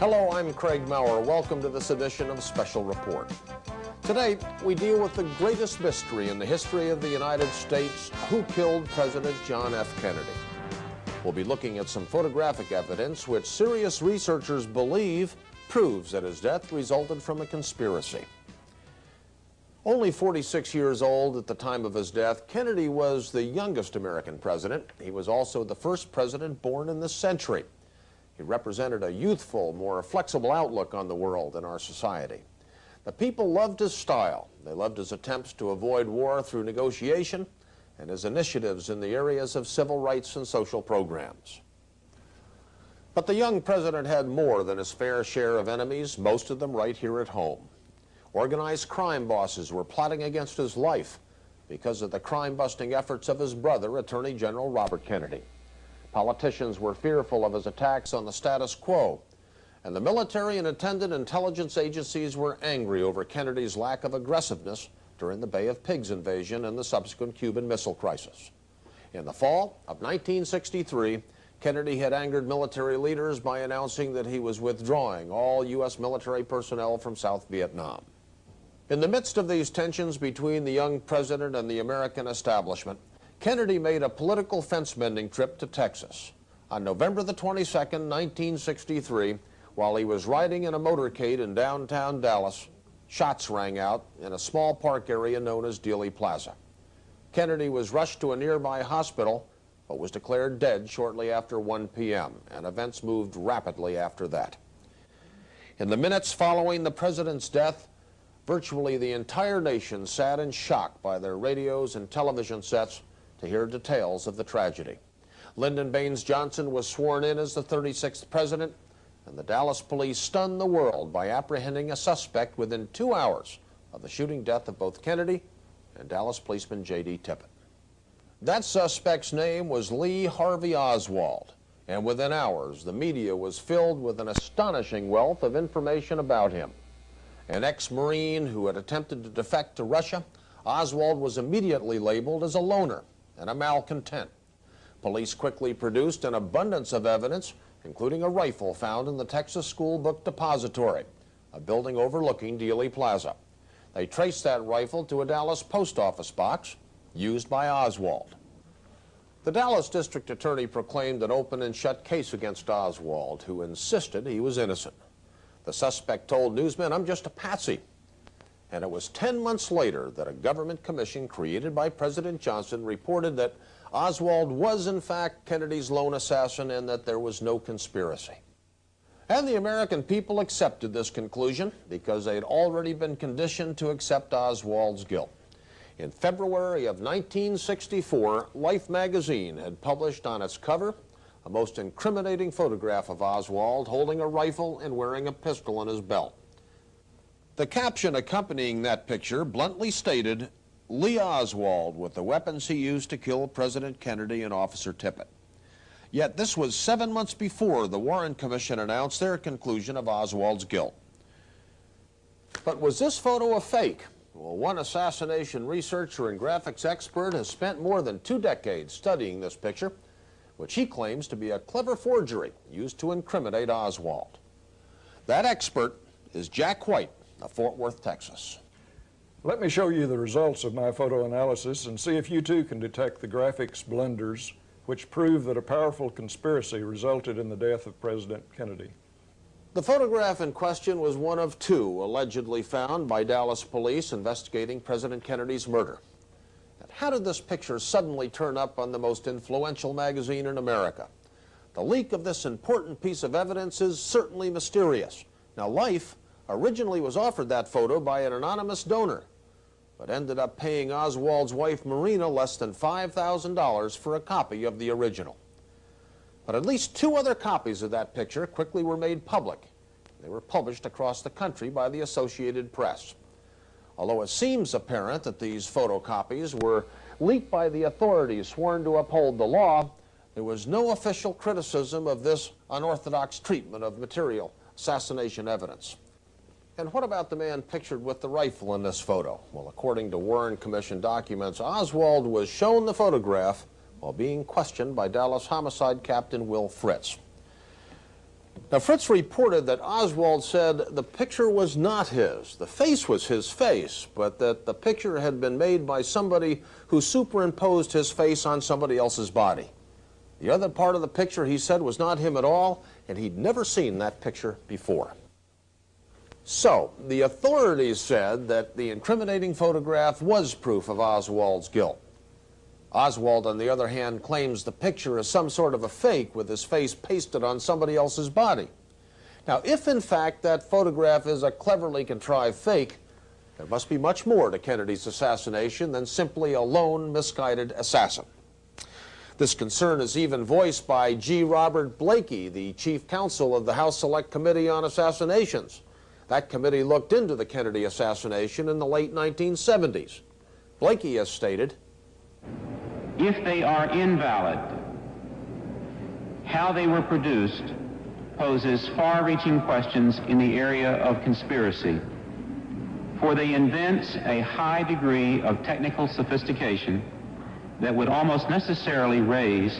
Hello, I'm Craig Maurer. Welcome to this edition of Special Report. Today, we deal with the greatest mystery in the history of the United States: who killed President John F. Kennedy? We'll be looking at some photographic evidence which serious researchers believe proves that his death resulted from a conspiracy. Only 46 years old at the time of his death, Kennedy was the youngest American president. He was also the first president born in this century. He represented a youthful, more flexible outlook on the world and our society. The people loved his style. They loved his attempts to avoid war through negotiation and his initiatives in the areas of civil rights and social programs. But the young president had more than his fair share of enemies, most of them right here at home. Organized crime bosses were plotting against his life because of the crime-busting efforts of his brother, Attorney General Robert Kennedy. Politicians were fearful of his attacks on the status quo, and the military and attendant intelligence agencies were angry over Kennedy's lack of aggressiveness during the Bay of Pigs invasion and the subsequent Cuban Missile Crisis. In the fall of 1963, Kennedy had angered military leaders by announcing that he was withdrawing all U.S. military personnel from South Vietnam. In the midst of these tensions between the young president and the American establishment, Kennedy made a political fence-mending trip to Texas. On November the 22nd, 1963, while he was riding in a motorcade in downtown Dallas, shots rang out in a small park area known as Dealey Plaza. Kennedy was rushed to a nearby hospital, but was declared dead shortly after 1 p.m., and events moved rapidly after that. In the minutes following the president's death, virtually the entire nation sat in shock by their radios and television sets to hear details of the tragedy. Lyndon Baines Johnson was sworn in as the 36th president, and the Dallas police stunned the world by apprehending a suspect within 2 hours of the shooting death of both Kennedy and Dallas policeman J.D. Tippit. That suspect's name was Lee Harvey Oswald, and within hours the media was filled with an astonishing wealth of information about him. An ex-Marine who had attempted to defect to Russia, Oswald was immediately labeled as a loner and a malcontent. Police quickly produced an abundance of evidence, including a rifle found in the Texas School Book Depository, a building overlooking Dealey Plaza. They traced that rifle to a Dallas post office box used by Oswald. The Dallas district attorney proclaimed an open and shut case against Oswald, who insisted he was innocent. The suspect told newsmen, "I'm just a patsy." And it was 10 months later that a government commission created by President Johnson reported that Oswald was in fact Kennedy's lone assassin and that there was no conspiracy. And the American people accepted this conclusion because they had already been conditioned to accept Oswald's guilt. In February of 1964, Life magazine had published on its cover a most incriminating photograph of Oswald holding a rifle and wearing a pistol in his belt. The caption accompanying that picture bluntly stated, "Lee Oswald with the weapons he used to kill President Kennedy and Officer Tippit." Yet this was 7 months before the Warren Commission announced their conclusion of Oswald's guilt. But was this photo a fake? Well, one assassination researcher and graphics expert has spent more than 2 decades studying this picture, which he claims to be a clever forgery used to incriminate Oswald. That expert is Jack White of Fort Worth, Texas. Let me show you the results of my photo analysis and see if you too can detect the graphics blunders which prove that a powerful conspiracy resulted in the death of President Kennedy. The photograph in question was one of 2 allegedly found by Dallas police investigating President Kennedy's murder. And how did this picture suddenly turn up on the most influential magazine in America? The leak of this important piece of evidence is certainly mysterious. Now, Life originally was offered that photo by an anonymous donor, but ended up paying Oswald's wife Marina less than $5,000 for a copy of the original. But at least 2 other copies of that picture quickly were made public. They were published across the country by the Associated Press. Although it seems apparent that these photocopies were leaked by the authorities sworn to uphold the law, there was no official criticism of this unorthodox treatment of material assassination evidence. And what about the man pictured with the rifle in this photo? Well, according to Warren Commission documents, Oswald was shown the photograph while being questioned by Dallas Homicide Captain Will Fritz. Now, Fritz reported that Oswald said the picture was not his. The face was his face, but that the picture had been made by somebody who superimposed his face on somebody else's body. The other part of the picture, he said, was not him at all, and he'd never seen that picture before. So, the authorities said that the incriminating photograph was proof of Oswald's guilt. Oswald, on the other hand, claims the picture is some sort of a fake with his face pasted on somebody else's body. Now, if in fact that photograph is a cleverly contrived fake, there must be much more to Kennedy's assassination than simply a lone, misguided assassin. This concern is even voiced by G. Robert Blakey, the chief counsel of the House Select Committee on Assassinations. That committee looked into the Kennedy assassination in the late 1970s. Blakey has stated, "If they are invalid, how they were produced poses far-reaching questions in the area of conspiracy, for they evince a high degree of technical sophistication that would almost necessarily raise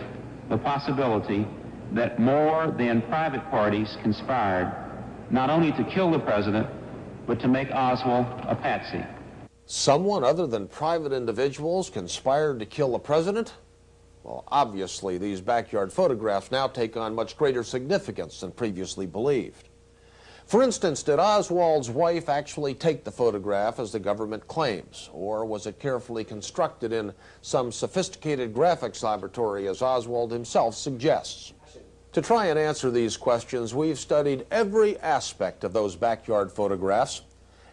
the possibility that more than private parties conspired not only to kill the president, but to make Oswald a patsy." Someone other than private individuals conspired to kill the president? Well, obviously, these backyard photographs now take on much greater significance than previously believed. For instance, did Oswald's wife actually take the photograph as the government claims? Or was it carefully constructed in some sophisticated graphics laboratory, as Oswald himself suggests? To try and answer these questions, we've studied every aspect of those backyard photographs,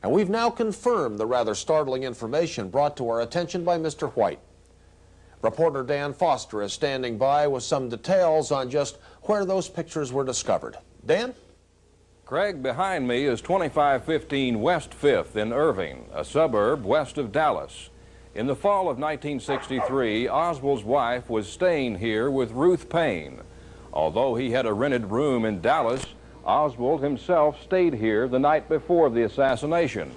and we've now confirmed the rather startling information brought to our attention by Mr. White. Reporter Dan Foster is standing by with some details on just where those pictures were discovered. Dan? Craig, behind me is 2515 West 5th in Irving, a suburb west of Dallas. In the fall of 1963, Oswald's wife was staying here with Ruth Payne. Although he had a rented room in Dallas, Oswald himself stayed here the night before the assassination.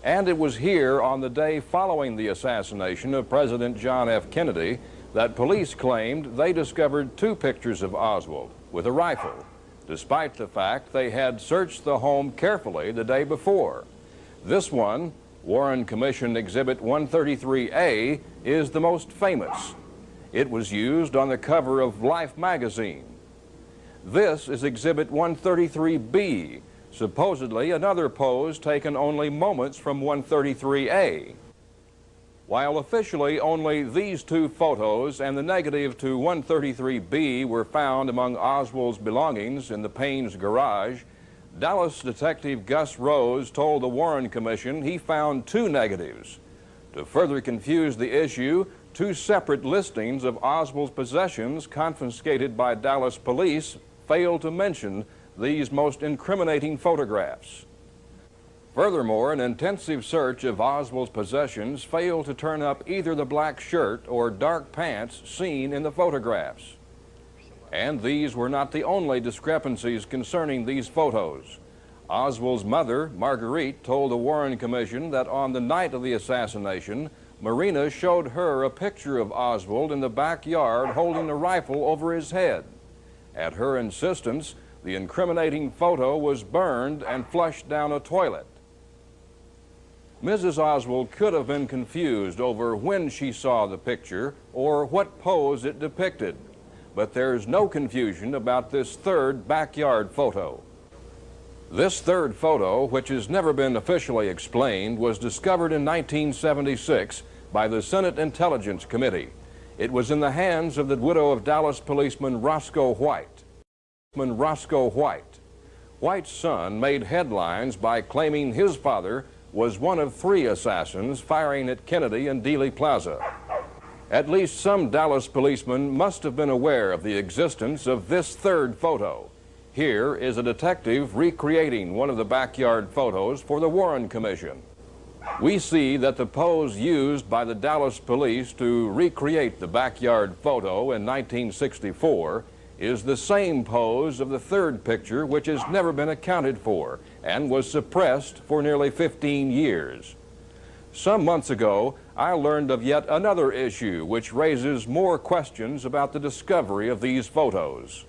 And it was here on the day following the assassination of President John F. Kennedy that police claimed they discovered two pictures of Oswald with a rifle, despite the fact they had searched the home carefully the day before. This one, Warren Commission Exhibit 133A, is the most famous. It was used on the cover of Life magazine. This is Exhibit 133B, supposedly another pose taken only moments from 133A. While officially only these two photos and the negative to 133B were found among Oswald's belongings in the Payne's garage, Dallas detective Gus Rose told the Warren Commission he found two negatives. To further confuse the issue, two separate listings of Oswald's possessions confiscated by Dallas police failed to mention these most incriminating photographs. Furthermore, an intensive search of Oswald's possessions failed to turn up either the black shirt or dark pants seen in the photographs. And these were not the only discrepancies concerning these photos. Oswald's mother, Marguerite, told the Warren Commission that on the night of the assassination, Marina showed her a picture of Oswald in the backyard holding a rifle over his head. At her insistence, the incriminating photo was burned and flushed down a toilet. Mrs. Oswald could have been confused over when she saw the picture or what pose it depicted, but there's no confusion about this third backyard photo. This third photo, which has never been officially explained, was discovered in 1976 by the Senate Intelligence Committee. It was in the hands of the widow of Dallas policeman Roscoe White. White's son made headlines by claiming his father was one of three assassins firing at Kennedy and Dealey Plaza. At least some Dallas policemen must have been aware of the existence of this third photo. Here is a detective recreating one of the backyard photos for the Warren Commission. We see that the pose used by the Dallas police to recreate the backyard photo in 1964 is the same pose of the third picture, which has never been accounted for and was suppressed for nearly 15 years. Some months ago, I learned of yet another issue which raises more questions about the discovery of these photos.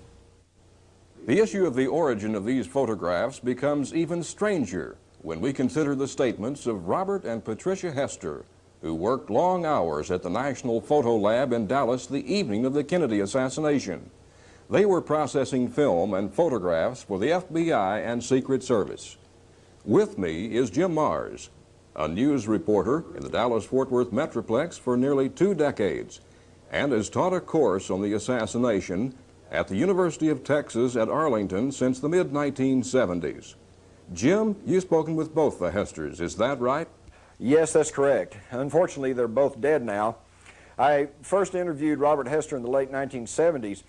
The issue of the origin of these photographs becomes even stranger when we consider the statements of Robert and Patricia Hester, who worked long hours at the National Photo Lab in Dallas the evening of the Kennedy assassination. They were processing film and photographs for the FBI and Secret Service. With me is Jim Mars, a news reporter in the Dallas-Fort Worth Metroplex for nearly 2 decades, and has taught a course on the assassination at the University of Texas at Arlington since the mid-1970s. Jim, you've spoken with both the Hesters, is that right? Yes, that's correct. Unfortunately, they're both dead now. I first interviewed Robert Hester in the late 1970s.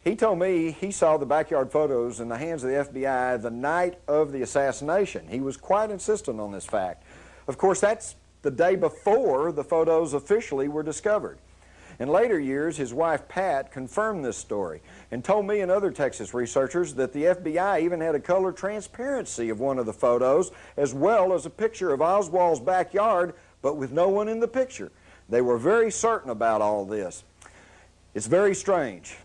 He told me he saw the backyard photos in the hands of the FBI the night of the assassination. He was quite insistent on this fact. Of course, that's the day before the photos officially were discovered. In later years, his wife Pat confirmed this story and told me and other Texas researchers that the FBI even had a color transparency of one of the photos, as well as a picture of Oswald's backyard, but with no one in the picture. They were very certain about all this. It's very strange.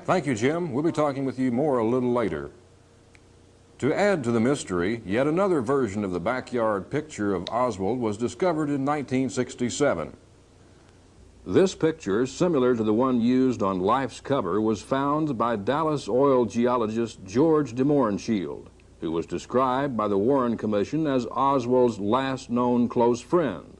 Thank you, Jim. We'll be talking with you more a little later. To add to the mystery, yet another version of the backyard picture of Oswald was discovered in 1967. This picture, similar to the one used on Life's cover, was found by Dallas oil geologist George de Mohrenschildt, who was described by the Warren Commission as Oswald's last known close friend.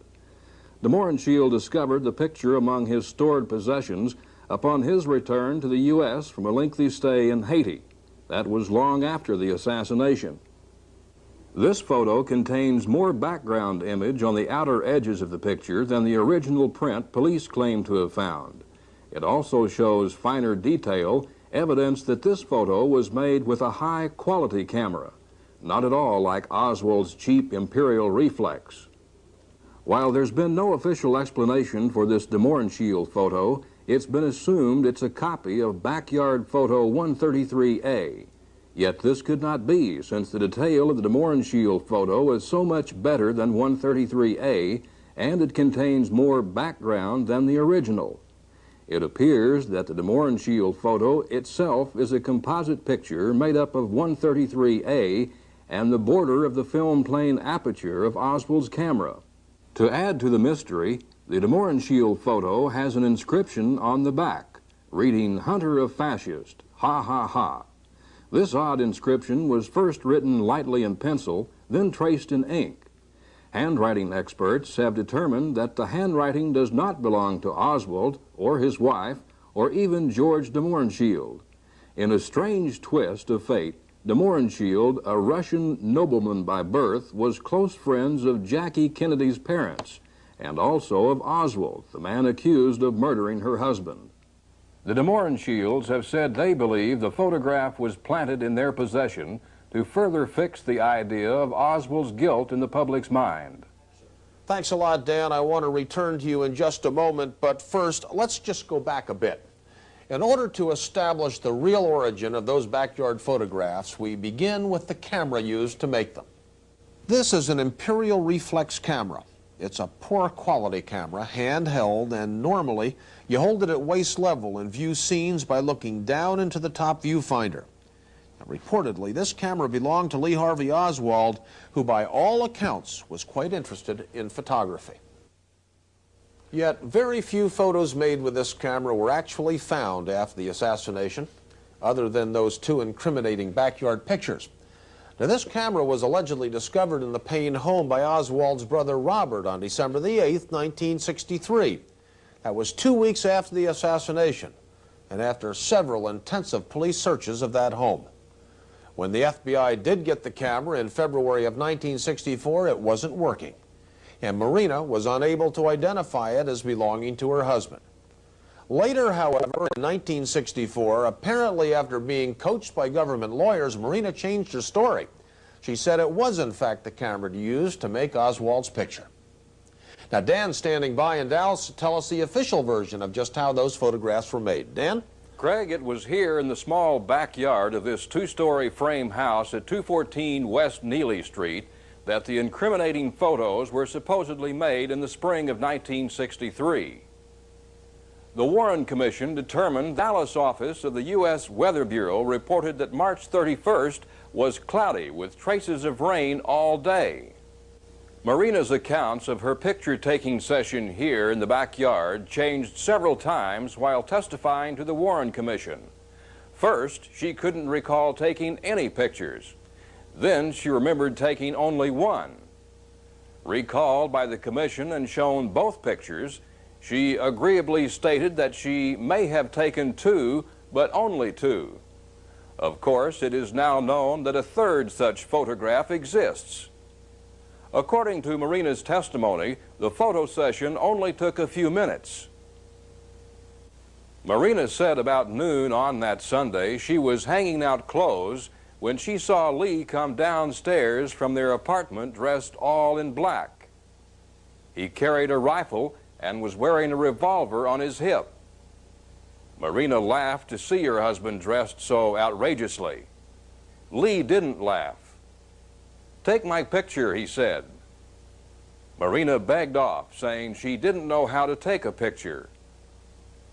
De Mohrenschildt discovered the picture among his stored possessions upon his return to the U.S. from a lengthy stay in Haiti. That was long after the assassination. This photo contains more background image on the outer edges of the picture than the original print police claim to have found. It also shows finer detail, evidence that this photo was made with a high-quality camera, not at all like Oswald's cheap Imperial reflex. While there's been no official explanation for this de Mohrenschildt photo, it's been assumed it's a copy of backyard photo 133A. Yet this could not be, since the detail of the de Mohrenschildt photo is so much better than 133A, and it contains more background than the original. It appears that the de Mohrenschildt photo itself is a composite picture made up of 133A and the border of the film plane aperture of Oswald's camera. To add to the mystery, the de Mohrenschildt photo has an inscription on the back, reading, "Hunter of Fascist, ha ha ha." This odd inscription was first written lightly in pencil, then traced in ink. Handwriting experts have determined that the handwriting does not belong to Oswald or his wife or even George de Mohrenschildt. In a strange twist of fate, de Mohrenschildt, a Russian nobleman by birth, was close friends of Jackie Kennedy's parents, and also of Oswald, the man accused of murdering her husband. The de Mohrenschildts have said they believe the photograph was planted in their possession to further fix the idea of Oswald's guilt in the public's mind. Thanks a lot, Dan. I want to return to you in just a moment, but first, let's just go back a bit. In order to establish the real origin of those backyard photographs, we begin with the camera used to make them. This is an Imperial reflex camera. It's a poor quality camera, handheld, and normally you hold it at waist level and view scenes by looking down into the top viewfinder. Now, reportedly, this camera belonged to Lee Harvey Oswald, who by all accounts was quite interested in photography. Yet very few photos made with this camera were actually found after the assassination, other than those 2 incriminating backyard pictures. Now, this camera was allegedly discovered in the Payne home by Oswald's brother Robert on December the 8th, 1963. That was 2 weeks after the assassination, and after several intensive police searches of that home. When the FBI did get the camera in February of 1964, it wasn't working, and Marina was unable to identify it as belonging to her husband. Later, however, in 1964, apparently after being coached by government lawyers, Marina changed her story. She said it was, in fact, the camera used to make Oswald's picture. Now, Dan's standing by in Dallas to tell us the official version of just how those photographs were made. Dan? Craig, it was here in the small backyard of this 2-story frame house at 214 West Neely Street that the incriminating photos were supposedly made in the spring of 1963. The Warren Commission determined the Dallas office of the U.S. Weather Bureau reported that March 31st was cloudy with traces of rain all day. Marina's accounts of her picture-taking session here in the backyard changed several times while testifying to the Warren Commission. First, she couldn't recall taking any pictures. Then she remembered taking only one. Recalled by the commission and shown both pictures, she agreeably stated that she may have taken two, but only two. Of course, it is now known that a third such photograph exists. According to Marina's testimony, the photo session only took a few minutes. Marina said about noon on that Sunday she was hanging out clothes when she saw Lee come downstairs from their apartment dressed all in black. He carried a rifle and was wearing a revolver on his hip. Marina laughed to see her husband dressed so outrageously. Lee didn't laugh. "Take my picture," he said. Marina begged off, saying she didn't know how to take a picture.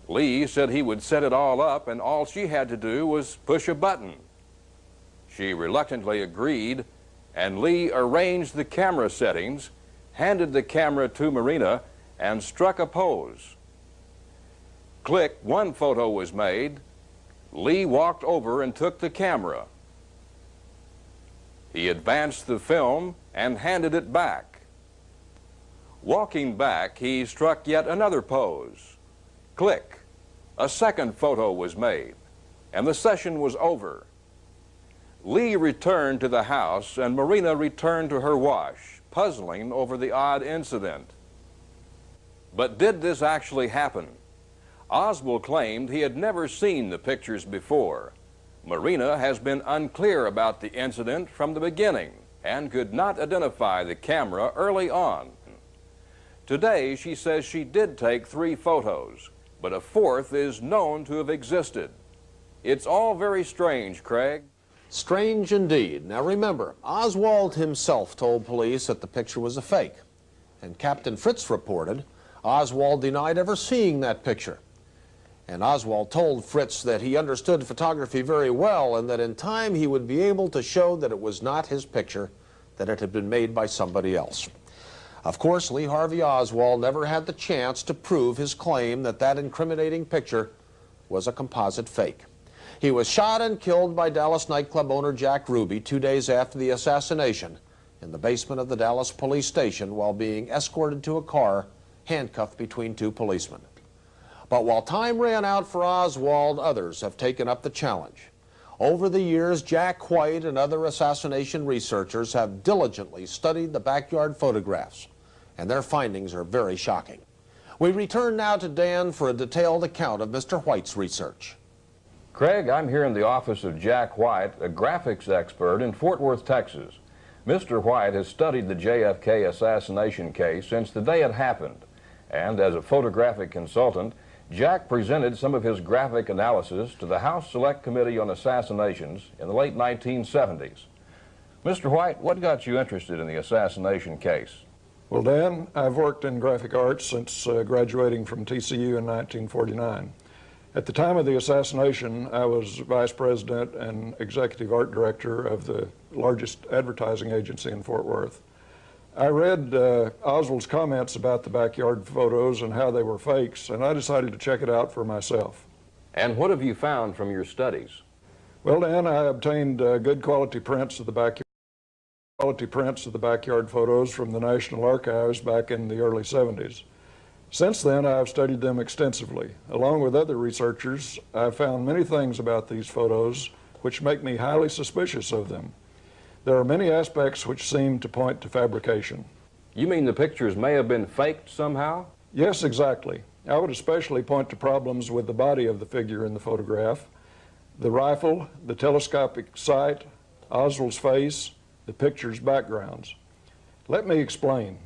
Lee said he would set it all up and all she had to do was push a button. She reluctantly agreed, and Lee arranged the camera settings, handed the camera to Marina, and struck a pose. Click, one photo was made. Lee walked over and took the camera. He advanced the film and handed it back. Walking back, he struck yet another pose. Click. A second photo was made, and the session was over. Lee returned to the house, and Marina returned to her wash, puzzling over the odd incident. But did this actually happen? Oswald claimed he had never seen the pictures before. Marina has been unclear about the incident from the beginning and could not identify the camera early on. Today, she says she did take 3 photos, but a 4th is known to have existed. It's all very strange, Craig. Strange indeed. Now remember, Oswald himself told police that the picture was a fake. And Captain Fritz reported Oswald denied ever seeing that picture. And Oswald told Fritz that he understood photography very well and that in time he would be able to show that it was not his picture, that it had been made by somebody else. Of course, Lee Harvey Oswald never had the chance to prove his claim that that incriminating picture was a composite fake. He was shot and killed by Dallas nightclub owner Jack Ruby 2 days after the assassination in the basement of the Dallas police station while being escorted to a car handcuffed between 2 policemen. But while time ran out for Oswald, others have taken up the challenge. Over the years, Jack White and other assassination researchers have diligently studied the backyard photographs, and their findings are very shocking. We return now to Dan for a detailed account of Mr. White's research. Craig, I'm here in the office of Jack White, a graphics expert in Fort Worth, Texas. Mr. White has studied the JFK assassination case since the day it happened, and as a photographic consultant, Jack presented some of his graphic analysis to the House Select Committee on Assassinations in the late 1970s. Mr. White, what got you interested in the assassination case? Well, Dan, I've worked in graphic arts since graduating from TCU in 1949. At the time of the assassination, I was vice president and executive art director of the largest advertising agency in Fort Worth. I read Oswald's comments about the backyard photos and how they were fakes, and I decided to check it out for myself. And what have you found from your studies? Well, Dan, I obtained good quality prints of the backyard photos from the National Archives back in the early 70s. Since then, I've studied them extensively. Along with other researchers, I've found many things about these photos which make me highly suspicious of them. There are many aspects which seem to point to fabrication. You mean the pictures may have been faked somehow? Yes, exactly. I would especially point to problems with the body of the figure in the photograph, the rifle, the telescopic sight, Oswald's face, the picture's backgrounds. Let me explain.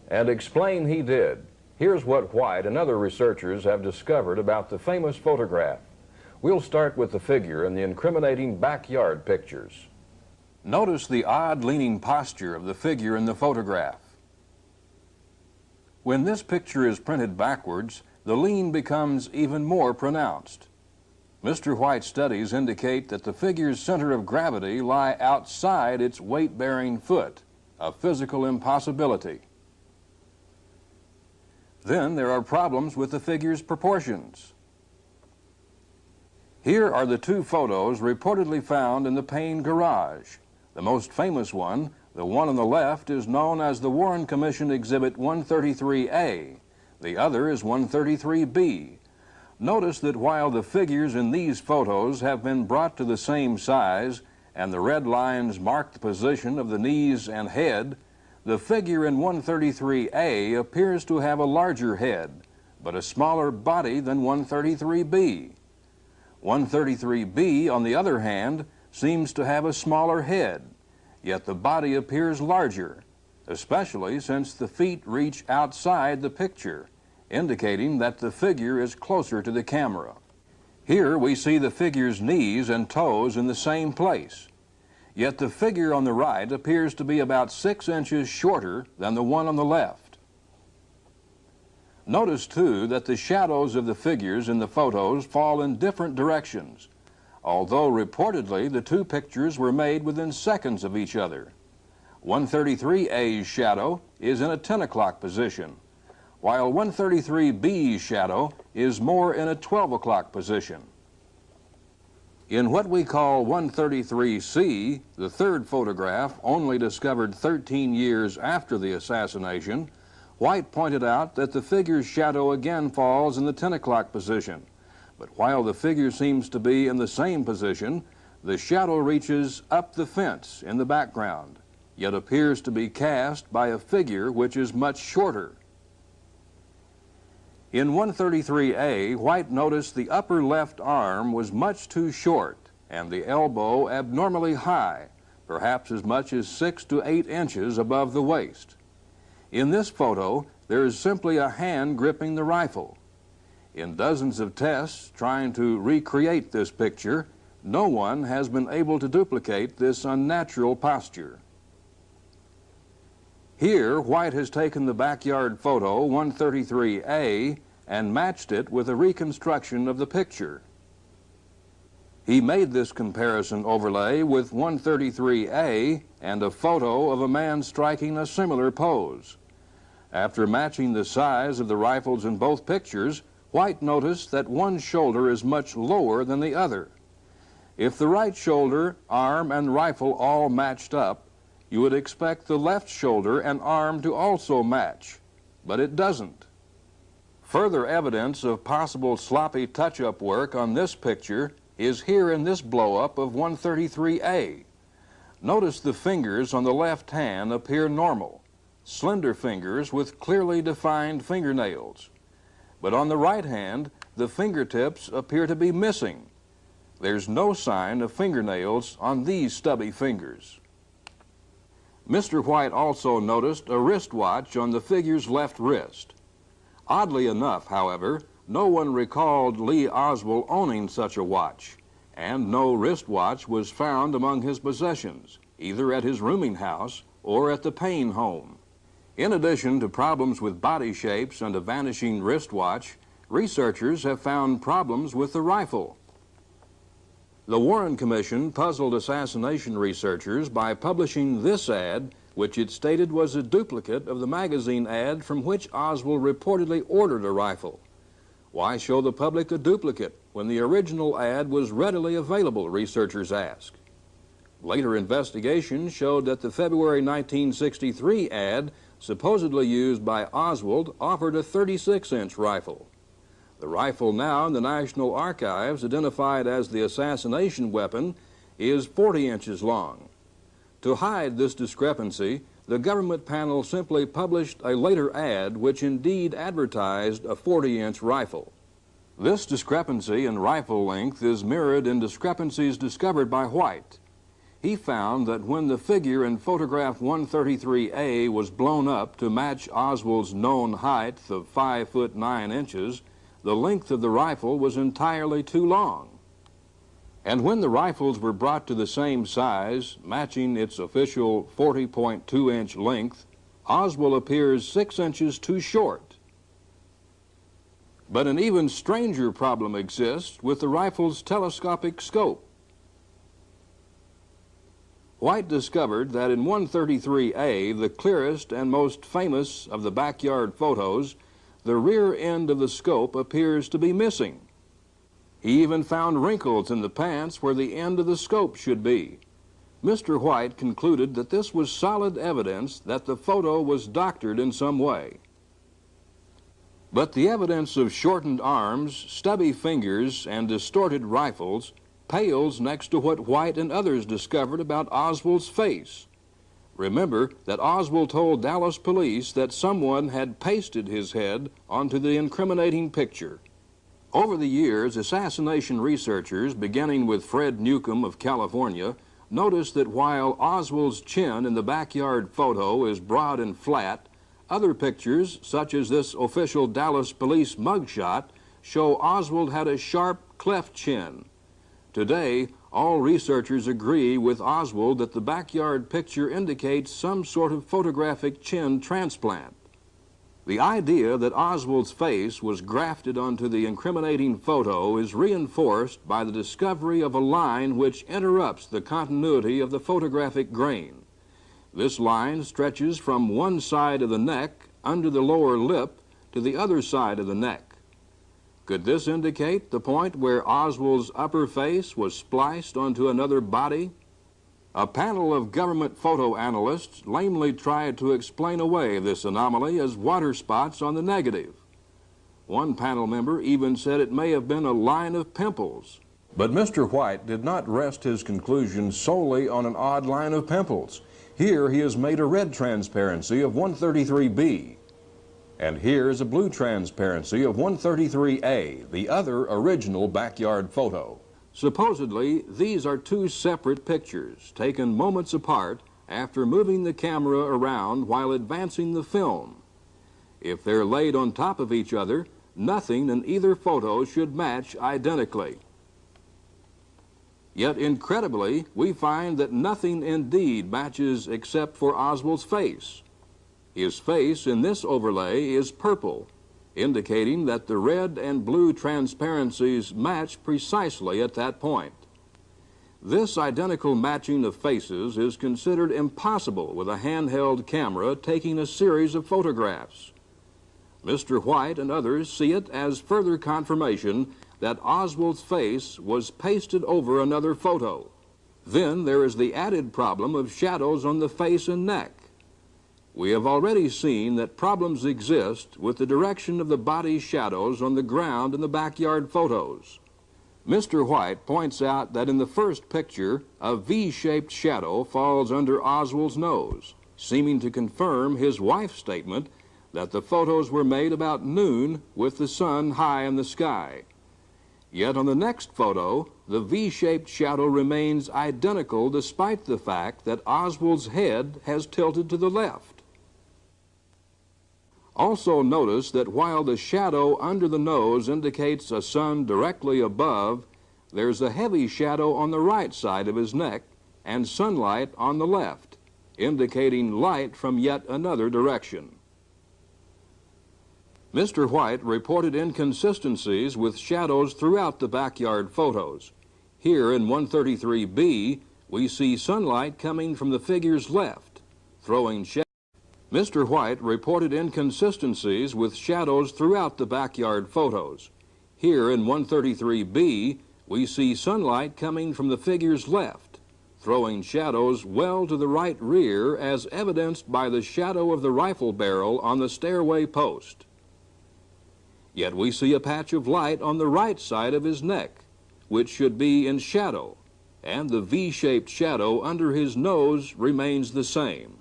And explain he did. Here's what White and other researchers have discovered about the famous photograph. We'll start with the figure in the incriminating backyard pictures. Notice the odd leaning posture of the figure in the photograph. When this picture is printed backwards, the lean becomes even more pronounced. Mr. White's studies indicate that the figure's center of gravity lie outside its weight-bearing foot, a physical impossibility. Then there are problems with the figure's proportions. Here are the two photos reportedly found in the Payne garage. The most famous one, the one on the left, is known as the Warren Commission Exhibit 133A. The other is 133B. Notice that while the figures in these photos have been brought to the same size and the red lines mark the position of the knees and head, the figure in 133A appears to have a larger head, but a smaller body than 133B. 133B, on the other hand, seems to have a smaller head, yet the body appears larger, especially since the feet reach outside the picture, indicating that the figure is closer to the camera. Here we see the figure's knees and toes in the same place, yet the figure on the right appears to be about 6 inches shorter than the one on the left. Notice, too, that the shadows of the figures in the photos fall in different directions, although reportedly the two pictures were made within seconds of each other. 133A's shadow is in a 10 o'clock position, while 133B's shadow is more in a 12 o'clock position. In what we call 133C, the third photograph, only discovered 13 years after the assassination, White pointed out that the figure's shadow again falls in the 10 o'clock position. But while the figure seems to be in the same position, the shadow reaches up the fence in the background, yet appears to be cast by a figure which is much shorter. In 133A, White noticed the upper left arm was much too short and the elbow abnormally high, perhaps as much as 6 to 8 inches above the waist. In this photo, there is simply a hand gripping the rifle. In dozens of tests trying to recreate this picture, no one has been able to duplicate this unnatural posture. Here, White has taken the backyard photo 133A and matched it with a reconstruction of the picture. He made this comparison overlay with 133A and a photo of a man striking a similar pose. After matching the size of the rifles in both pictures, White noticed that one shoulder is much lower than the other. If the right shoulder, arm, and rifle all matched up, you would expect the left shoulder and arm to also match, but it doesn't. Further evidence of possible sloppy touch-up work on this picture is here in this blow-up of 133A. Notice the fingers on the left hand appear normal, slender fingers with clearly defined fingernails. But on the right hand, the fingertips appear to be missing. There's no sign of fingernails on these stubby fingers. Mr. White also noticed a wristwatch on the figure's left wrist. Oddly enough, however, no one recalled Lee Oswald owning such a watch, and no wristwatch was found among his possessions, either at his rooming house or at the Payne home. In addition to problems with body shapes and a vanishing wristwatch, researchers have found problems with the rifle. The Warren Commission puzzled assassination researchers by publishing this ad, which it stated was a duplicate of the magazine ad from which Oswald reportedly ordered a rifle. Why show the public a duplicate when the original ad was readily available, researchers asked. Later investigation showed that the February 1963 ad supposedly used by Oswald offered a 36-inch rifle. The rifle now in the National Archives, identified as the assassination weapon, is 40 inches long. To hide this discrepancy, the government panel simply published a later ad which indeed advertised a 40-inch rifle. This discrepancy in rifle length is mirrored in discrepancies discovered by White. He found that when the figure in photograph 133A was blown up to match Oswald's known height of 5 foot 9 inches, the length of the rifle was entirely too long. And when the rifles were brought to the same size, matching its official 40.2-inch length, Oswald appears 6 inches too short. But an even stranger problem exists with the rifle's telescopic scope. White discovered that in 133A, the clearest and most famous of the backyard photos, the rear end of the scope appears to be missing. He even found wrinkles in the pants where the end of the scope should be. Mr. White concluded that this was solid evidence that the photo was doctored in some way. But the evidence of shortened arms, stubby fingers, and distorted rifles pales next to what White and others discovered about Oswald's face. Remember that Oswald told Dallas police that someone had pasted his head onto the incriminating picture. Over the years, assassination researchers, beginning with Fred Newcomb of California, noticed that while Oswald's chin in the backyard photo is broad and flat, other pictures, such as this official Dallas police mugshot, show Oswald had a sharp, cleft chin. Today, all researchers agree with Oswald that the backyard picture indicates some sort of photographic chin transplant. The idea that Oswald's face was grafted onto the incriminating photo is reinforced by the discovery of a line which interrupts the continuity of the photographic grain. This line stretches from one side of the neck under the lower lip to the other side of the neck. Could this indicate the point where Oswald's upper face was spliced onto another body? A panel of government photo analysts lamely tried to explain away this anomaly as water spots on the negative. One panel member even said it may have been a line of pimples. But Mr. White did not rest his conclusion solely on an odd line of pimples. Here he has made a red transparency of 133B. And here is a blue transparency of 133A, the other original backyard photo. Supposedly, these are two separate pictures taken moments apart after moving the camera around while advancing the film. If they're laid on top of each other, nothing in either photo should match identically. Yet incredibly, we find that nothing indeed matches except for Oswald's face. His face in this overlay is purple, indicating that the red and blue transparencies match precisely at that point. This identical matching of faces is considered impossible with a handheld camera taking a series of photographs. Mr. White and others see it as further confirmation that Oswald's face was pasted over another photo. Then there is the added problem of shadows on the face and neck. We have already seen that problems exist with the direction of the body's shadows on the ground in the backyard photos. Mr. White points out that in the first picture, a V-shaped shadow falls under Oswald's nose, seeming to confirm his wife's statement that the photos were made about noon with the sun high in the sky. Yet on the next photo, the V-shaped shadow remains identical despite the fact that Oswald's head has tilted to the left. Also notice that while the shadow under the nose indicates a sun directly above, there's a heavy shadow on the right side of his neck and sunlight on the left, indicating light from yet another direction. Mr. White reported inconsistencies with shadows throughout the backyard photos. Here in 133B, we see sunlight coming from the figure's left, throwing shadows. Mr. White reported inconsistencies with shadows throughout the backyard photos. Here in 133B, we see sunlight coming from the figure's left, throwing shadows well to the right rear as evidenced by the shadow of the rifle barrel on the stairway post. Yet we see a patch of light on the right side of his neck, which should be in shadow, and the V-shaped shadow under his nose remains the same.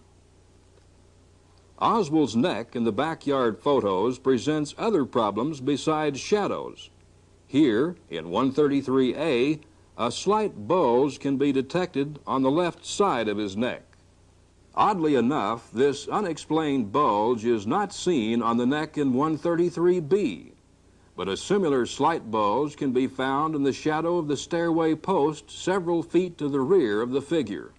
Oswald's neck in the backyard photos presents other problems besides shadows. Here, in 133A, a slight bulge can be detected on the left side of his neck. Oddly enough, this unexplained bulge is not seen on the neck in 133B, but a similar slight bulge can be found in the shadow of the stairway post several feet to the rear of the figure.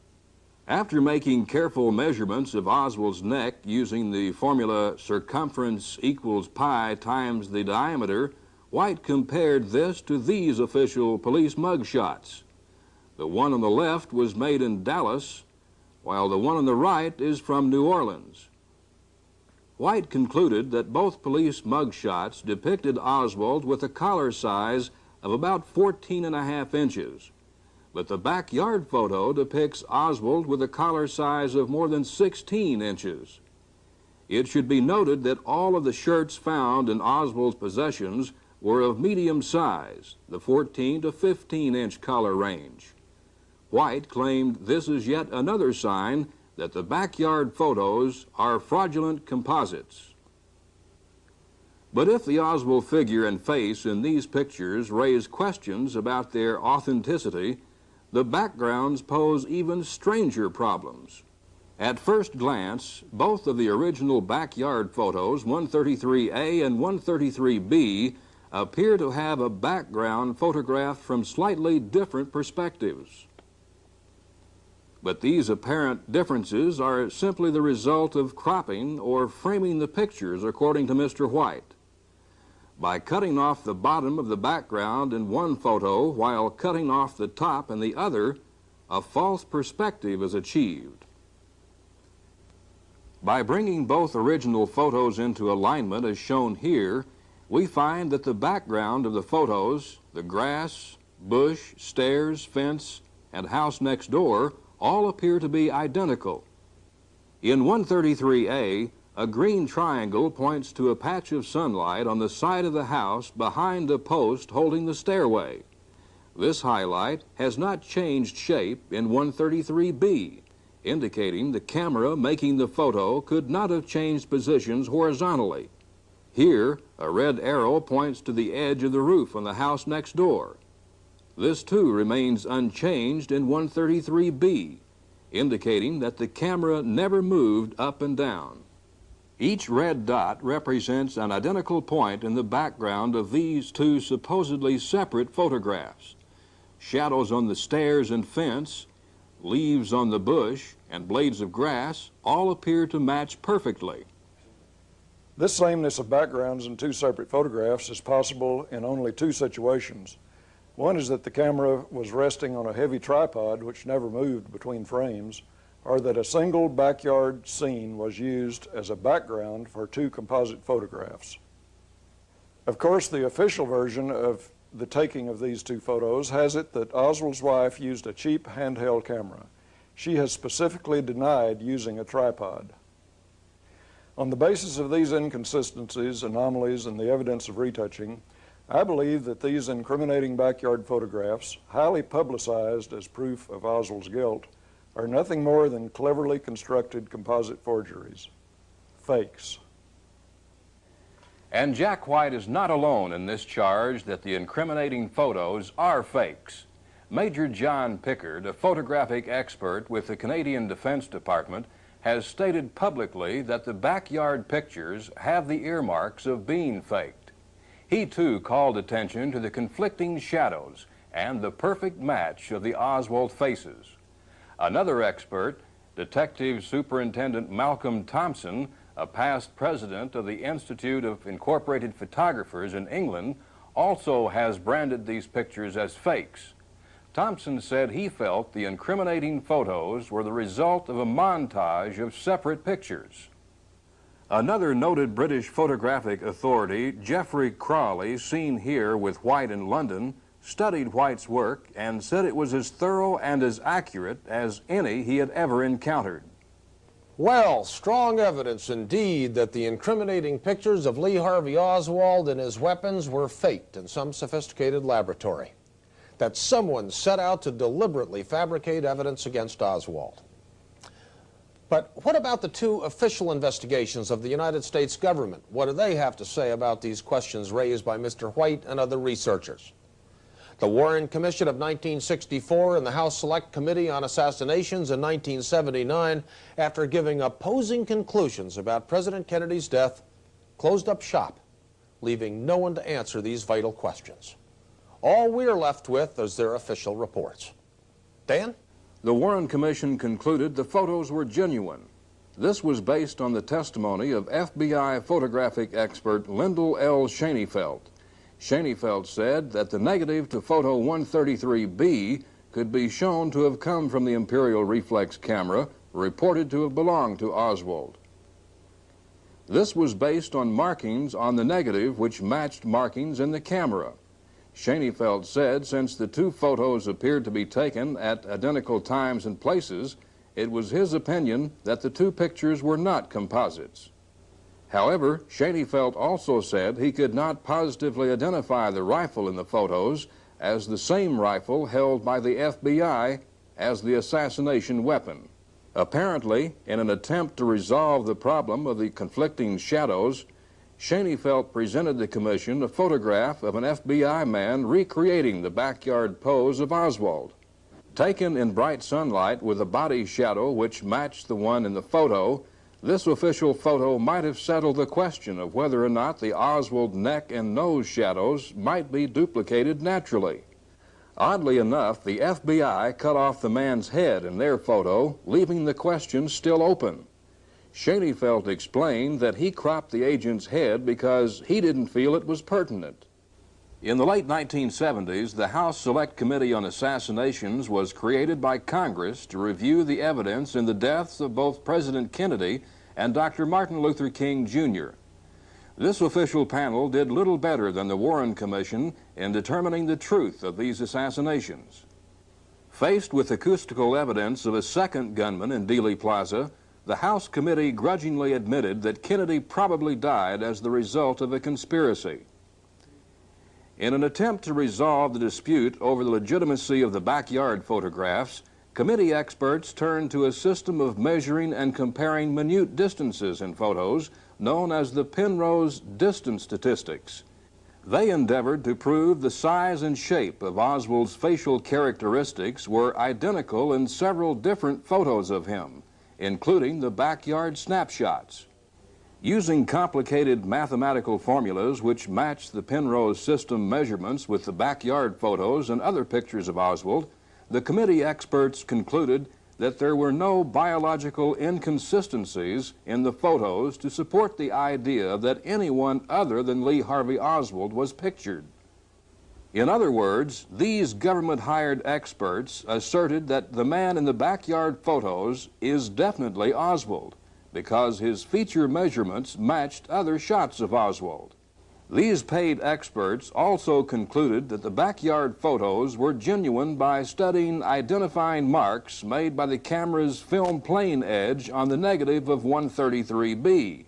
After making careful measurements of Oswald's neck using the formula circumference equals pi times the diameter, White compared this to these official police mugshots. The one on the left was made in Dallas, while the one on the right is from New Orleans. White concluded that both police mugshots depicted Oswald with a collar size of about 14.5 inches. But the backyard photo depicts Oswald with a collar size of more than 16 inches. It should be noted that all of the shirts found in Oswald's possessions were of medium size, the 14 to 15-inch collar range. White claimed this is yet another sign that the backyard photos are fraudulent composites. But if the Oswald figure and face in these pictures raise questions about their authenticity, the backgrounds pose even stranger problems. At first glance, both of the original backyard photos, 133A and 133B, appear to have a background photographed from slightly different perspectives. But these apparent differences are simply the result of cropping or framing the pictures, according to Mr. White. By cutting off the bottom of the background in one photo while cutting off the top in the other, a false perspective is achieved. By bringing both original photos into alignment as shown here, we find that the background of the photos, the grass, bush, stairs, fence, and house next door, all appear to be identical. In 133A, a green triangle points to a patch of sunlight on the side of the house behind a post holding the stairway. This highlight has not changed shape in 133B, indicating the camera making the photo could not have changed positions horizontally. Here, a red arrow points to the edge of the roof on the house next door. This too remains unchanged in 133B, indicating that the camera never moved up and down. Each red dot represents an identical point in the background of these two supposedly separate photographs. Shadows on the stairs and fence, leaves on the bush, and blades of grass all appear to match perfectly. This sameness of backgrounds in two separate photographs is possible in only two situations. One is that the camera was resting on a heavy tripod which never moved between frames, or that a single backyard scene was used as a background for two composite photographs. Of course, the official version of the taking of these two photos has it that Oswald's wife used a cheap handheld camera. She has specifically denied using a tripod. On the basis of these inconsistencies, anomalies, and the evidence of retouching, I believe that these incriminating backyard photographs, highly publicized as proof of Oswald's guilt, are nothing more than cleverly constructed composite forgeries, fakes. And Jack White is not alone in this charge that the incriminating photos are fakes. Major John Pickard, a photographic expert with the Canadian Defense Department, has stated publicly that the backyard pictures have the earmarks of being faked. He too called attention to the conflicting shadows and the perfect match of the Oswald faces. Another expert, Detective Superintendent Malcolm Thompson, a past president of the Institute of Incorporated Photographers in England, also has branded these pictures as fakes. Thompson said he felt the incriminating photos were the result of a montage of separate pictures. Another noted British photographic authority, Geoffrey Crawley, seen here with White in London, studied White's work and said it was as thorough and as accurate as any he had ever encountered. Well, strong evidence indeed that the incriminating pictures of Lee Harvey Oswald and his weapons were faked in some sophisticated laboratory. That someone set out to deliberately fabricate evidence against Oswald. But what about the two official investigations of the United States government? What do they have to say about these questions raised by Mr. White and other researchers? The Warren Commission of 1964 and the House Select Committee on Assassinations in 1979, after giving opposing conclusions about President Kennedy's death, closed up shop, leaving no one to answer these vital questions. All we're left with is their official reports. Dan? The Warren Commission concluded the photos were genuine. This was based on the testimony of FBI photographic expert Lyndall L. Schoenfeld. Schoenfeld said that the negative to photo 133B could be shown to have come from the Imperial reflex camera reported to have belonged to Oswald. This was based on markings on the negative which matched markings in the camera. Schoenfeld said since the two photos appeared to be taken at identical times and places, it was his opinion that the two pictures were not composites. However, Schoenfeld also said he could not positively identify the rifle in the photos as the same rifle held by the FBI as the assassination weapon. Apparently, in an attempt to resolve the problem of the conflicting shadows, Schoenfeld presented the commission a photograph of an FBI man recreating the backyard pose of Oswald. Taken in bright sunlight with a body shadow which matched the one in the photo, this official photo might have settled the question of whether or not the Oswald neck and nose shadows might be duplicated naturally. Oddly enough, the FBI cut off the man's head in their photo, leaving the question still open. Schoenfeld explained that he cropped the agent's head because he didn't feel it was pertinent. In the late 1970s, the House Select Committee on Assassinations was created by Congress to review the evidence in the deaths of both President Kennedy and Dr. Martin Luther King, Jr. This official panel did little better than the Warren Commission in determining the truth of these assassinations. Faced with acoustical evidence of a second gunman in Dealey Plaza, the House committee grudgingly admitted that Kennedy probably died as the result of a conspiracy. In an attempt to resolve the dispute over the legitimacy of the backyard photographs, committee experts turned to a system of measuring and comparing minute distances in photos known as the Penrose distance statistics. They endeavored to prove the size and shape of Oswald's facial characteristics were identical in several different photos of him, including the backyard snapshots. Using complicated mathematical formulas which matched the Penrose system measurements with the backyard photos and other pictures of Oswald, the committee experts concluded that there were no biological inconsistencies in the photos to support the idea that anyone other than Lee Harvey Oswald was pictured. In other words, these government-hired experts asserted that the man in the backyard photos is definitely Oswald because his feature measurements matched other shots of Oswald. These paid experts also concluded that the backyard photos were genuine by studying identifying marks made by the camera's film plane edge on the negative of 133B.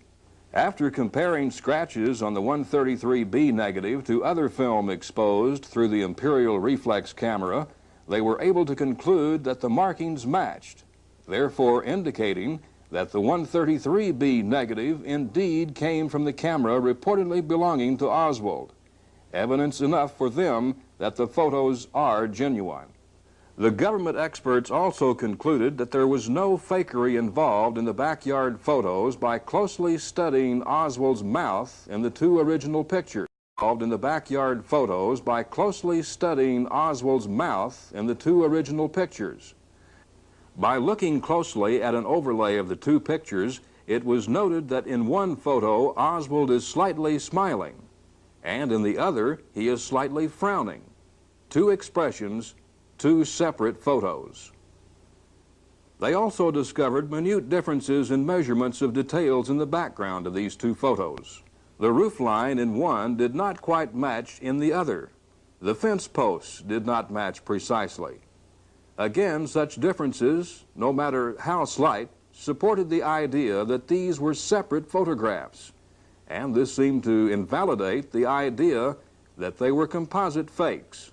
After comparing scratches on the 133B negative to other film exposed through the Imperial reflex camera, they were able to conclude that the markings matched, therefore indicating that the 133B negative indeed came from the camera reportedly belonging to Oswald, evidence enough for them that the photos are genuine. The government experts also concluded that there was no fakery involved in the backyard photos by closely studying Oswald's mouth in the two original pictures. Involved in the backyard photos by closely studying Oswald's mouth in the two original pictures. By looking closely at an overlay of the two pictures, it was noted that in one photo Oswald is slightly smiling, and in the other he is slightly frowning. Two expressions, two separate photos. They also discovered minute differences in measurements of details in the background of these two photos. The roof line in one did not quite match in the other. The fence posts did not match precisely. Again, such differences, no matter how slight, supported the idea that these were separate photographs, and this seemed to invalidate the idea that they were composite fakes.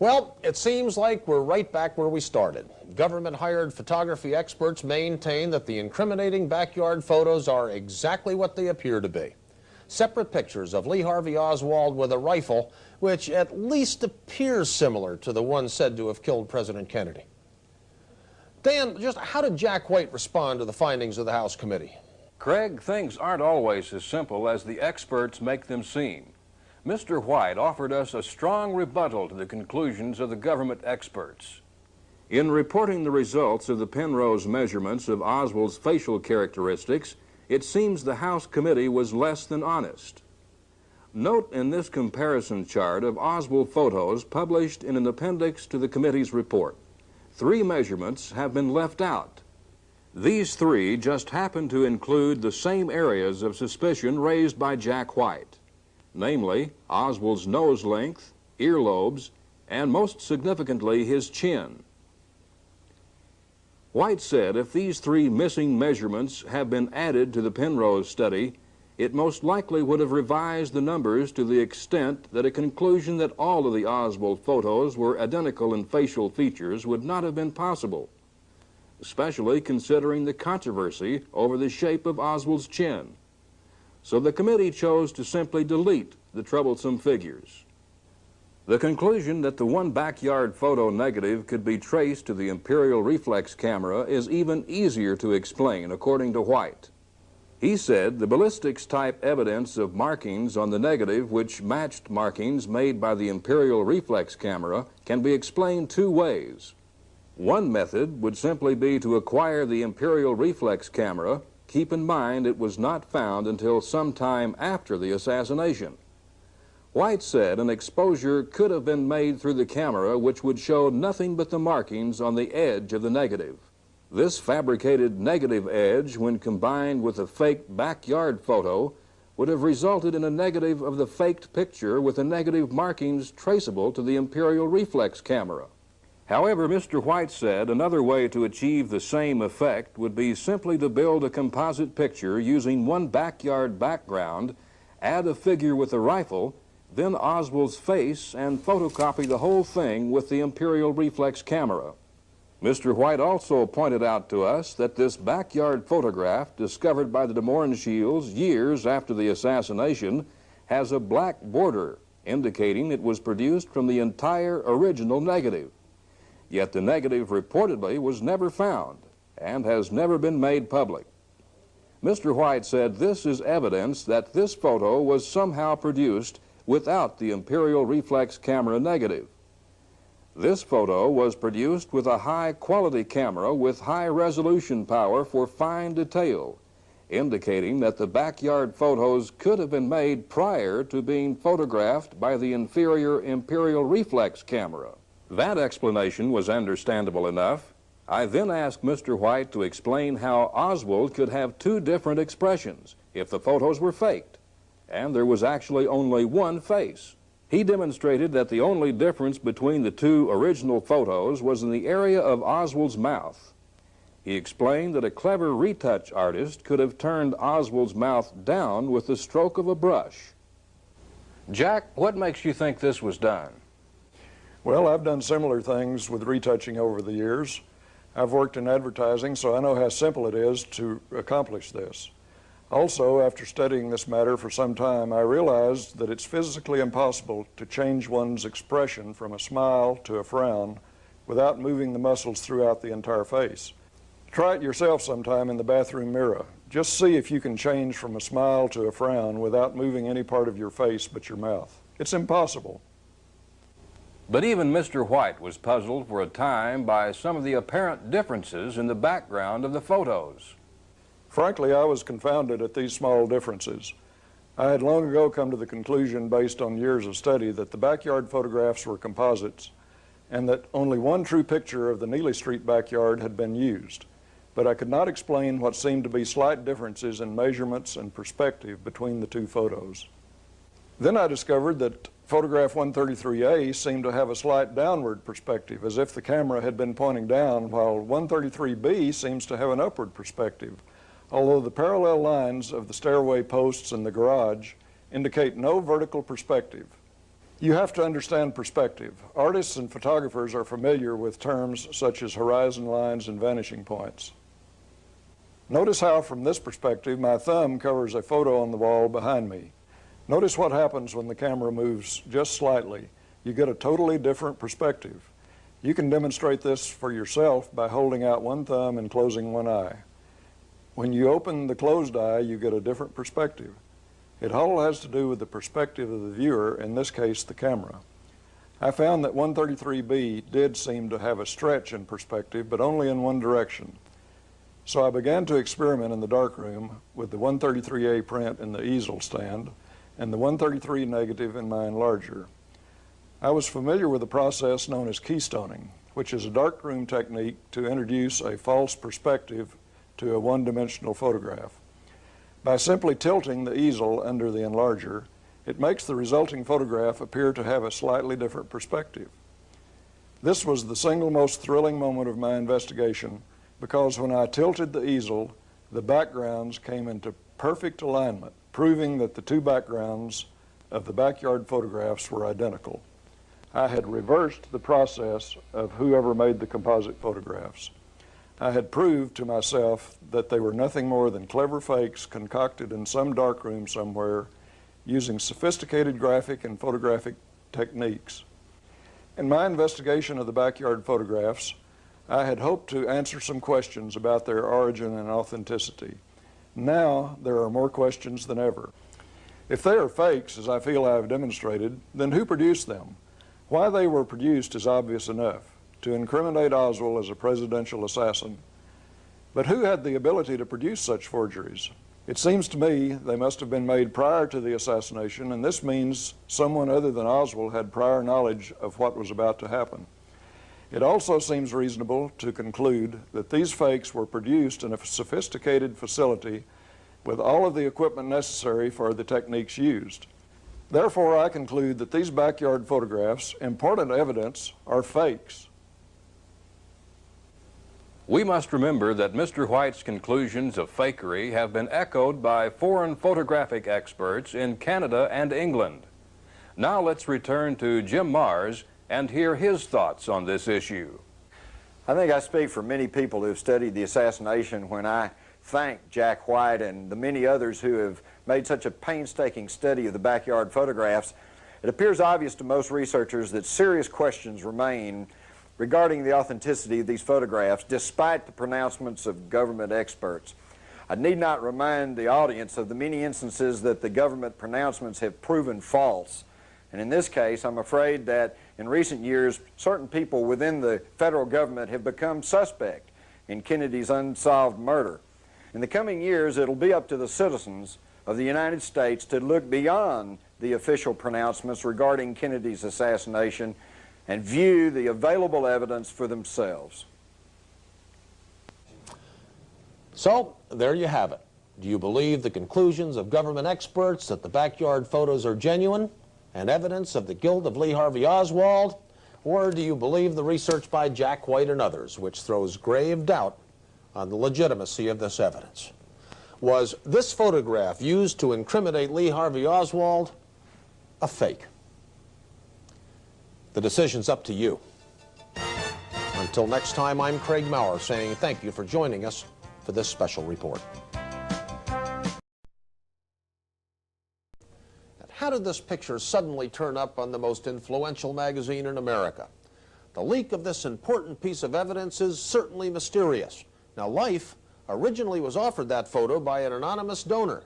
Well, it seems like we're right back where we started. Government-hired photography experts maintain that the incriminating backyard photos are exactly what they appear to be. Separate pictures of Lee Harvey Oswald with a rifle, which at least appears similar to the one said to have killed President Kennedy. Dan, just how did Jack White respond to the findings of the House committee? Craig, things aren't always as simple as the experts make them seem. Mr. White offered us a strong rebuttal to the conclusions of the government experts. In reporting the results of the Penrose measurements of Oswald's facial characteristics, it seems the House committee was less than honest. Note in this comparison chart of Oswald photos published in an appendix to the committee's report, 3 measurements have been left out. These 3 just happen to include the same areas of suspicion raised by Jack White, namely Oswald's nose length, earlobes, and most significantly his chin. White said if these 3 missing measurements have been added to the Penrose study, it most likely would have revised the numbers to the extent that a conclusion that all of the Oswald photos were identical in facial features would not have been possible, especially considering the controversy over the shape of Oswald's chin. So the committee chose to simply delete the troublesome figures. The conclusion that the one backyard photo negative could be traced to the imperial reflex camera is even easier to explain, according to White. He said the ballistics-type evidence of markings on the negative which matched markings made by the imperial reflex camera can be explained 2 ways. One method would simply be to acquire the imperial reflex camera. Keep in mind it was not found until some time after the assassination. White said an exposure could have been made through the camera which would show nothing but the markings on the edge of the negative. This fabricated negative edge, when combined with a faked backyard photo, would have resulted in a negative of the faked picture with the negative markings traceable to the imperial reflex camera. However, Mr. White said another way to achieve the same effect would be simply to build a composite picture using one backyard background, add a figure with a rifle, then Oswald's face, and photocopy the whole thing with the imperial reflex camera. Mr. White also pointed out to us that this backyard photograph, discovered by the de Mohrenschilds years after the assassination, has a black border, indicating it was produced from the entire original negative. Yet the negative reportedly was never found and has never been made public. Mr. White said this is evidence that this photo was somehow produced without the imperial reflex camera negative. This photo was produced with a high-quality camera with high resolution power for fine detail, indicating that the backyard photos could have been made prior to being photographed by the inferior imperial reflex camera. That explanation was understandable enough. I then asked Mr. White to explain how Oswald could have 2 different expressions if the photos were faked, and there was actually only one face. He demonstrated that the only difference between the 2 original photos was in the area of Oswald's mouth. He explained that a clever retouch artist could have turned Oswald's mouth down with the stroke of a brush. Jack, what makes you think this was done? Well, I've done similar things with retouching over the years. I've worked in advertising, so I know how simple it is to accomplish this. Also, after studying this matter for some time, I realized that it's physically impossible to change one's expression from a smile to a frown without moving the muscles throughout the entire face. Try it yourself sometime in the bathroom mirror. Just see if you can change from a smile to a frown without moving any part of your face but your mouth. It's impossible. But even Mr. White was puzzled for a time by some of the apparent differences in the background of the photos. Frankly, I was confounded at these small differences. I had long ago come to the conclusion, based on years of study, that the backyard photographs were composites and that only one true picture of the Neely Street backyard had been used. But I could not explain what seemed to be slight differences in measurements and perspective between the 2 photos. Then I discovered that photograph 133A seemed to have a slight downward perspective, as if the camera had been pointing down, while 133B seems to have an upward perspective, although the parallel lines of the stairway posts in the garage indicate no vertical perspective. You have to understand perspective. Artists and photographers are familiar with terms such as horizon lines and vanishing points. Notice how, from this perspective, my thumb covers a photo on the wall behind me. Notice what happens when the camera moves just slightly. You get a totally different perspective. You can demonstrate this for yourself by holding out one thumb and closing one eye. When you open the closed eye, you get a different perspective. It all has to do with the perspective of the viewer, in this case, the camera. I found that 133B did seem to have a stretch in perspective, but only in one direction. So I began to experiment in the darkroom with the 133A print in the easel stand and the 133 negative in my enlarger. I was familiar with the process known as keystoning, which is a darkroom technique to introduce a false perspective to a one-dimensional photograph. By simply tilting the easel under the enlarger, it makes the resulting photograph appear to have a slightly different perspective. This was the single most thrilling moment of my investigation because when I tilted the easel, the backgrounds came into perfect alignment, proving that the two backgrounds of the backyard photographs were identical. I had reversed the process of whoever made the composite photographs. I had proved to myself that they were nothing more than clever fakes concocted in some darkroom somewhere using sophisticated graphic and photographic techniques. In my investigation of the backyard photographs, I had hoped to answer some questions about their origin and authenticity. Now there are more questions than ever. If they are fakes, as I feel I have demonstrated, then who produced them? Why they were produced is obvious enough, to incriminate Oswald as a presidential assassin. But who had the ability to produce such forgeries? It seems to me they must have been made prior to the assassination, and this means someone other than Oswald had prior knowledge of what was about to happen. It also seems reasonable to conclude that these fakes were produced in a sophisticated facility with all of the equipment necessary for the techniques used. Therefore, I conclude that these backyard photographs, important evidence, are fakes. We must remember that Mr. White's conclusions of fakery have been echoed by foreign photographic experts in Canada and England. Now let's return to Jim Mars and hear his thoughts on this issue. I think I speak for many people who have studied the assassination when I thank Jack White and the many others who have made such a painstaking study of the backyard photographs. It appears obvious to most researchers that serious questions remain regarding the authenticity of these photographs, despite the pronouncements of government experts. I need not remind the audience of the many instances that the government pronouncements have proven false. And in this case, I'm afraid that in recent years, certain people within the federal government have become suspect in Kennedy's unsolved murder. In the coming years, it'll be up to the citizens of the United States to look beyond the official pronouncements regarding Kennedy's assassination and view the available evidence for themselves. So, there you have it. Do you believe the conclusions of government experts that the backyard photos are genuine and evidence of the guilt of Lee Harvey Oswald? Or do you believe the research by Jack White and others, which throws grave doubt on the legitimacy of this evidence? Was this photograph used to incriminate Lee Harvey Oswald a fake? The decision's up to you. Until next time, I'm Craig Maurer saying thank you for joining us for this special report. And how did this picture suddenly turn up on the most influential magazine in America? The leak of this important piece of evidence is certainly mysterious. Now, Life originally was offered that photo by an anonymous donor,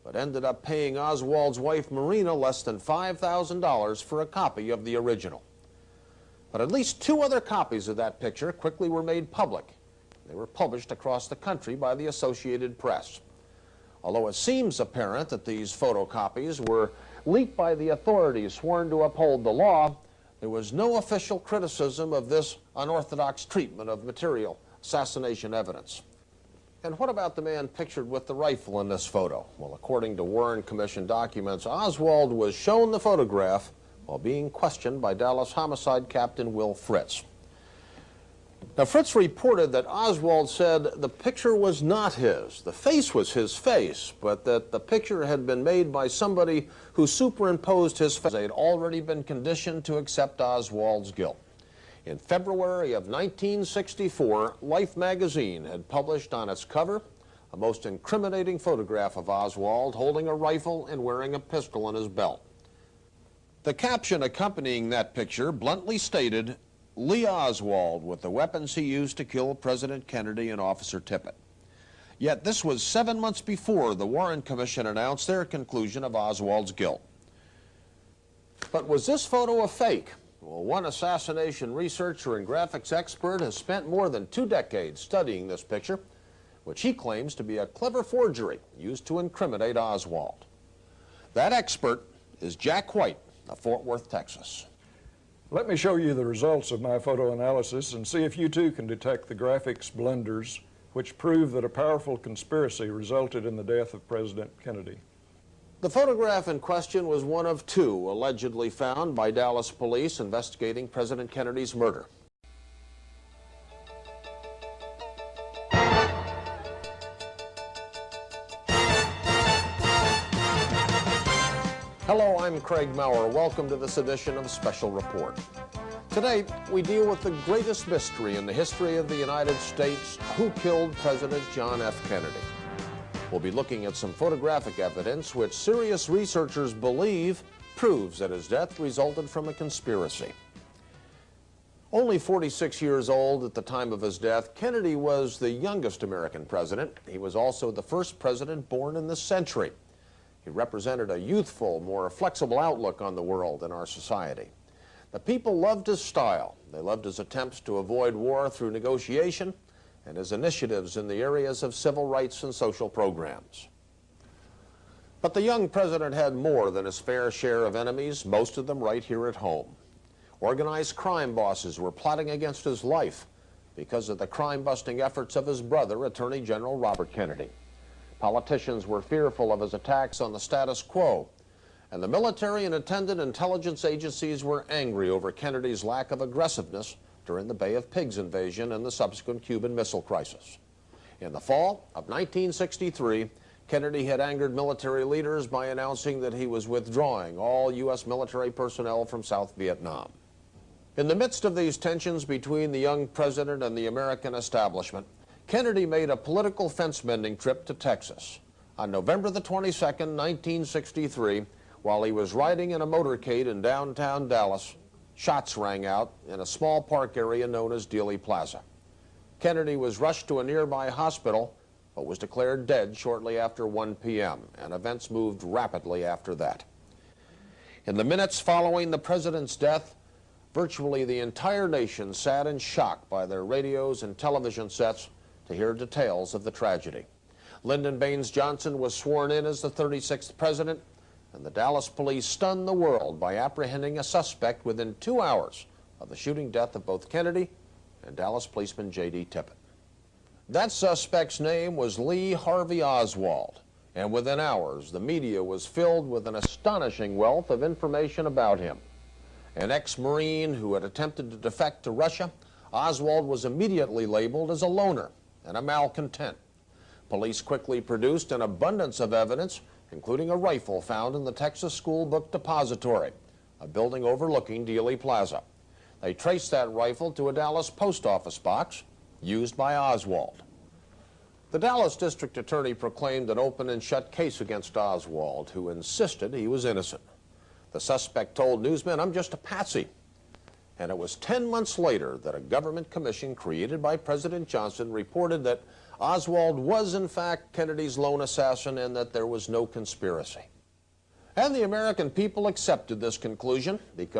but ended up paying Oswald's wife Marina less than $5,000 for a copy of the original. But at least 2 other copies of that picture quickly were made public. They were published across the country by the Associated Press. Although it seems apparent that these photocopies were leaked by the authorities sworn to uphold the law, there was no official criticism of this unorthodox treatment of material assassination evidence. And what about the man pictured with the rifle in this photo? Well, according to Warren Commission documents, Oswald was shown the photograph while being questioned by Dallas Homicide Captain Will Fritz. Now, Fritz reported that Oswald said the picture was not his. The face was his face, but that the picture had been made by somebody who superimposed his face. They had already been conditioned to accept Oswald's guilt. In February of 1964, Life magazine had published on its cover a most incriminating photograph of Oswald holding a rifle and wearing a pistol in his belt. The caption accompanying that picture bluntly stated, "Lee Oswald with the weapons he used to kill President Kennedy and Officer Tippit." Yet this was 7 months before the Warren Commission announced their conclusion of Oswald's guilt. But was this photo a fake? Well, one assassination researcher and graphics expert has spent more than 2 decades studying this picture, which he claims to be a clever forgery used to incriminate Oswald. That expert is Jack White of Fort Worth, Texas. Let me show you the results of my photo analysis and see if you too can detect the graphics blunders which prove that a powerful conspiracy resulted in the death of President Kennedy. The photograph in question was one of 2 allegedly found by Dallas police investigating President Kennedy's murder. Hello, I'm Craig Maurer. Welcome to this edition of Special Report. Today, we deal with the greatest mystery in the history of the United States: who killed President John F. Kennedy? We'll be looking at some photographic evidence which serious researchers believe proves that his death resulted from a conspiracy. Only 46 years old at the time of his death, Kennedy was the youngest American president. He was also the first president born in this century. He represented a youthful, more flexible outlook on the world and our society. The people loved his style. They loved his attempts to avoid war through negotiation and his initiatives in the areas of civil rights and social programs. But the young president had more than his fair share of enemies, most of them right here at home. Organized crime bosses were plotting against his life because of the crime-busting efforts of his brother, Attorney General Robert Kennedy. Politicians were fearful of his attacks on the status quo, and the military and attendant intelligence agencies were angry over Kennedy's lack of aggressiveness during the Bay of Pigs invasion and the subsequent Cuban Missile Crisis. In the fall of 1963, Kennedy had angered military leaders by announcing that he was withdrawing all U.S. military personnel from South Vietnam. In the midst of these tensions between the young president and the American establishment, Kennedy made a political fence-mending trip to Texas. On November the 22nd, 1963, while he was riding in a motorcade in downtown Dallas, shots rang out in a small park area known as Dealey Plaza. Kennedy was rushed to a nearby hospital, but was declared dead shortly after 1 p.m., and events moved rapidly after that. In the minutes following the president's death, virtually the entire nation sat in shock by their radios and television sets to hear details of the tragedy. Lyndon Baines Johnson was sworn in as the 36th president, and the Dallas police stunned the world by apprehending a suspect within 2 hours of the shooting death of both Kennedy and Dallas policeman J.D. Tippit. That suspect's name was Lee Harvey Oswald, and within hours the media was filled with an astonishing wealth of information about him. An ex-Marine who had attempted to defect to Russia, Oswald was immediately labeled as a loner and a malcontent. Police quickly produced an abundance of evidence, including a rifle found in the Texas School Book Depository, a building overlooking Dealey Plaza. They traced that rifle to a Dallas post office box used by Oswald. The Dallas district attorney proclaimed an open and shut case against Oswald, who insisted he was innocent. The suspect told newsmen, "I'm just a patsy." And it was 10 months later that a government commission created by President Johnson reported that Oswald was in fact Kennedy's lone assassin and that there was no conspiracy. And the American people accepted this conclusion because